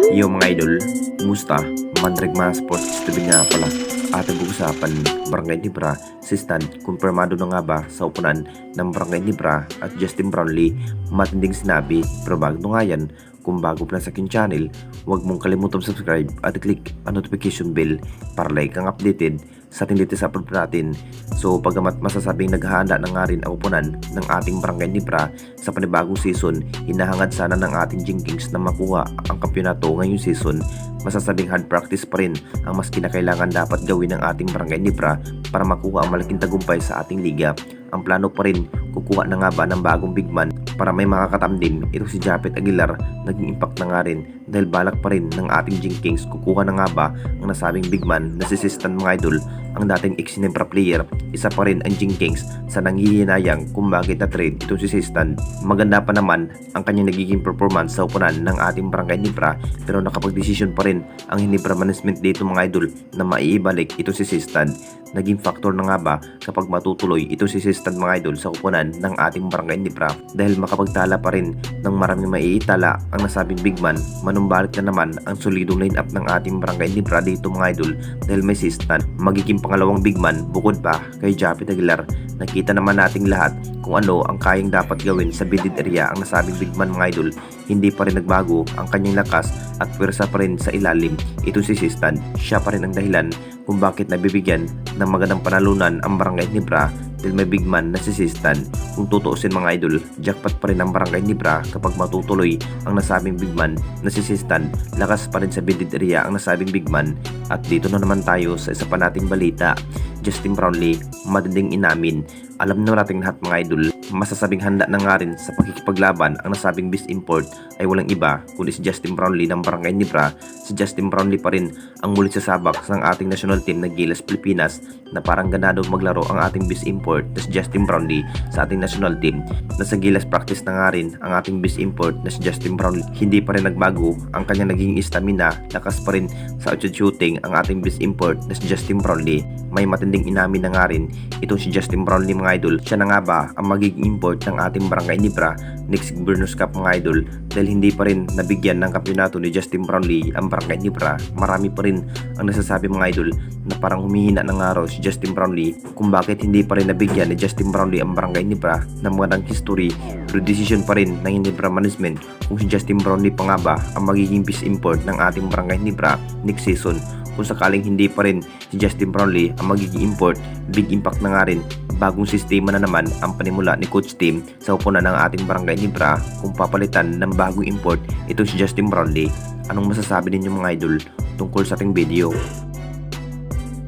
Yo mga idol, kumusta? Mandrag mga sports TV nga pala. Ating pag-usapan, Barangay Nibra, si Stan, kumpirmado na nga ba sa upunan ng Barangay Nibra at Justin Brownlee? Matinding sinabi, pero bago nga yan, kung bago pa lang sa aking channel, huwag mong kalimutang subscribe at click ang notification bell para like kang updated sa ating latest upload natin. So pagamat masasabing naghahanda na nga rin ang upunan ng ating Barangay Nibra sa panibagong season, hinahangad sana ng ating Jinx na makuha ang kampyonato ngayong season. Masasabing hard practice pa rin ang mas kinakailangan dapat gawin ng ating Barangay Nibra para makuha ang malaking tagumpay sa ating liga. Ang plano pa rin, kukuha na nga ba ng bagong big man para may makakatamdim. Ito si Japet Aguilar, naging impact na nga rin dahil balak pa rin ng ating Jinx kukuha na nga ba ang nasabing big man na si Sistan mga idol. Ang dating ex-Ginebra player, isa pa rin ang Jinx sa nanghihinayang kung bakit na-trade ito si Sistan. Maganda pa naman ang kanyang nagiging performance sa upunan ng ating Barangay Nibra, pero nakapag-desisyon pa rin ang Ginebra management dito mga idol na maiibalik ito si Sistan. Naging factor na nga ba kapag matutuloy ito si Sistan mga idol sa kupunan ng ating Barangay Nibra dahil makapagtala pa rin ng maraming maiitala ang nasabing big man. Manumbalik na naman ang solidong line-up ng ating Barangay Nibra dito mga idol dahil may Sistan, magiging pangalawang big man bukod pa kay Japet Aguilar. Nakita naman nating lahat kung ano ang kayang dapat gawin sa bidid area ang nasabing big man mga idol. Hindi pa rin nagbago ang kanyang lakas at pwersa pa rin sa ilalim. Ito si Sistan, siya pa rin ang dahilan kung bakit nabibigyan ng magandang panalunan ang Barangay Nibra dahil may big man na si Sistan. Kung tutuusin mga idol, jackpot pa rin ang Barangay Nibra kapag matutuloy ang nasabing big man na si Sistan. Lakas pa rin sa bidid area ang nasabing big man. At dito na naman tayo sa isa pa nating balita. Justin Brownlee, matinding inamin. Alam na nating lahat mga idol, masasabing handa na nga rin sa pakikipaglaban ang nasabing beast import ay walang iba kundi si Justin Brownlee ng Barangay Nibra. Si Justin Brownlee pa rin ang mulit sa sabak ng ating national team na Gilas Pilipinas na parang ganado maglaro ang ating beast import na si Justin Brownlee sa ating national team. Nasa Gilas practice na nga rin ang ating beast import na si Justin Brownlee. Hindi pa rin nagbago ang kanyang naging stamina, lakas pa rin sa shooting ang ating beast import na si Justin Brownlee. May matinding inamin na nga rin itong si Justin Brownlee mga idol. Siya na nga ba ang magiging import ng ating Barangay Nibra next Governor's Cup mga idol dahil hindi pa rin nabigyan ng kampyonato ni Justin Brownlee ang Barangay Nibra. Marami pa rin ang nasasabi mga idol na parang humihina ng araw si Justin Brownlee kung bakit hindi pa rin nabigyan ni Justin Brownlee ang Barangay Nibra ng magandang history, pero decision pa rin ng Ginebra management kung si Justin Brownlee pa nga ba ang magiging beast import ng ating Barangay Nibra next season. Kung sakaling hindi pa rin si Justin Brownlee ang magiging import, big impact na nga rin. Bagong sistema na naman ang panimula ni Coach Tim sa upunan ng ating Barangay Nibra kung papalitan ng bagong import ito si Justin Brownlee. Anong masasabi ninyo mga idol tungkol sa ating video?